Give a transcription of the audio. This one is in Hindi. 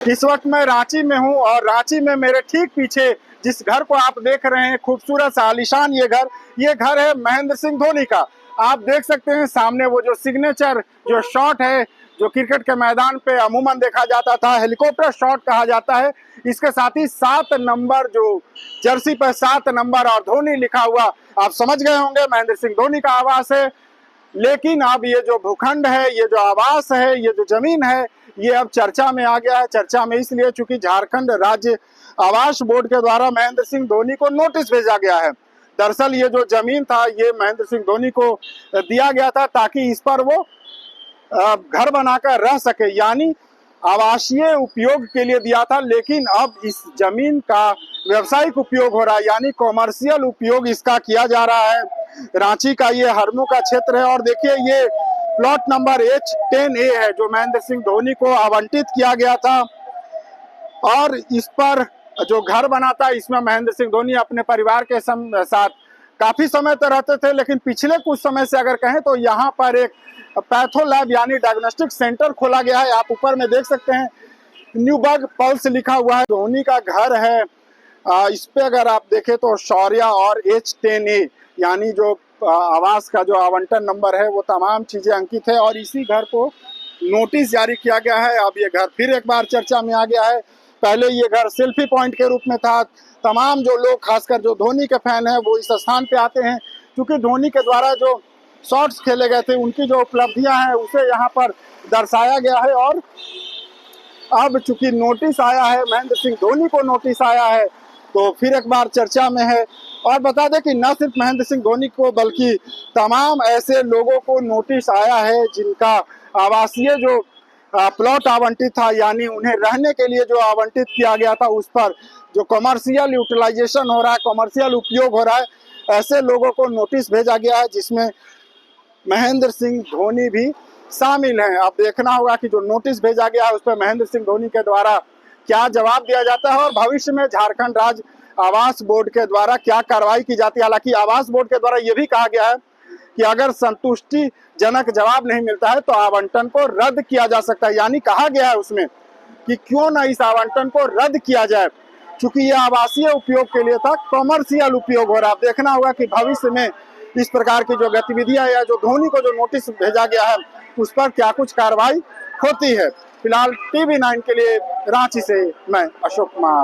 इस वक्त मैं रांची में हूं और रांची में मेरे ठीक पीछे जिस घर को आप देख रहे हैं, खूबसूरत सा आलीशान ये घर है महेंद्र सिंह धोनी का। आप देख सकते हैं सामने वो जो सिग्नेचर जो शॉट है, जो क्रिकेट के मैदान पे अमूमन देखा जाता था, हेलीकॉप्टर शॉट कहा जाता है। इसके साथ ही 7 नंबर, जो जर्सी पर 7 नंबर और धोनी लिखा हुआ, आप समझ गए होंगे महेंद्र सिंह धोनी का आवास है। लेकिन अब ये जो भूखंड है, ये जो आवास है, ये जो जमीन है, ये अब चर्चा में आ गया है। चर्चा में इसलिए चूंकि झारखंड राज्य आवास बोर्ड के द्वारा महेंद्र सिंह धोनी को नोटिस भेजा गया है। दरअसल ये जो जमीन था, ये महेंद्र सिंह धोनी को दिया गया था ताकि इस पर वो घर बनाकर रह सके, यानी आवासीय उपयोग के लिए दिया था। लेकिन अब इस जमीन का व्यावसायिक उपयोग हो रहा है, यानी कॉमर्शियल उपयोग इसका किया जा रहा है। रांची का ये हरमू का क्षेत्र है और देखिए ये प्लॉट नंबर H10A है जो महेंद्र सिंह धोनी को आवंटित किया गया था। और इस पर जो घर बना था, इसमें महेंद्र सिंह धोनी अपने परिवार के साथ काफी समय तक रहते थे। लेकिन पिछले कुछ समय से अगर कहें तो यहाँ पर एक पैथो लैब यानी डायग्नोस्टिक सेंटर खोला गया है। आप ऊपर में देख सकते हैं न्यूबर्ग पल्स लिखा हुआ है, धोनी का घर है। इस पे अगर आप देखें तो शौर्या और H10A यानी जो आवास का जो आवंटन नंबर है, वो तमाम चीजें अंकित है और इसी घर को नोटिस जारी किया गया है। अब ये घर फिर एक बार चर्चा में आ गया है। पहले ये घर सेल्फी पॉइंट के रूप में था। तमाम जो लोग, खासकर जो धोनी के फैन हैं, वो इस स्थान पे आते हैं क्योंकि धोनी के द्वारा जो शॉट्स खेले गए थे, उनकी जो उपलब्धियां हैं, उसे यहाँ पर दर्शाया गया है। और अब चूंकि नोटिस आया है, महेंद्र सिंह धोनी को नोटिस आया है, तो फिर एक बार चर्चा में है। और बता दें कि न सिर्फ महेंद्र सिंह धोनी को बल्कि तमाम ऐसे लोगों को नोटिस आया है जिनका आवासीय जो प्लॉट आवंटित था, यानी उन्हें रहने के लिए जो आवंटित किया गया था, उस पर जो कमर्शियल यूटिलाइजेशन हो रहा है, कमर्शियल उपयोग हो रहा है, ऐसे लोगों को नोटिस भेजा गया है जिसमें महेंद्र सिंह धोनी भी शामिल हैं। अब देखना होगा कि जो नोटिस भेजा गया है उस पर महेंद्र सिंह धोनी के द्वारा क्या जवाब दिया जाता है और भविष्य में झारखंड राज्य आवास बोर्ड के द्वारा क्या कार्रवाई की जाती है। हालांकि आवास बोर्ड के द्वारा यह भी कहा गया है कि अगर संतुष्टिजनक जवाब नहीं मिलता है तो आवंटन को रद्द किया जा सकता है। यानी कहा गया है उसमें कि क्यों ना इस आवंटन को रद्द किया जाए, क्योंकि यह आवासीय उपयोग के लिए था, कॉमर्शियल उपयोग हो रहा है। देखना होगा कि भविष्य में इस प्रकार की जो गतिविधियां या जो धोनी को जो नोटिस भेजा गया है उस पर क्या कुछ कार्रवाई होती है। फिलहाल TV9 के लिए रांची से मैं अशोक कुमार।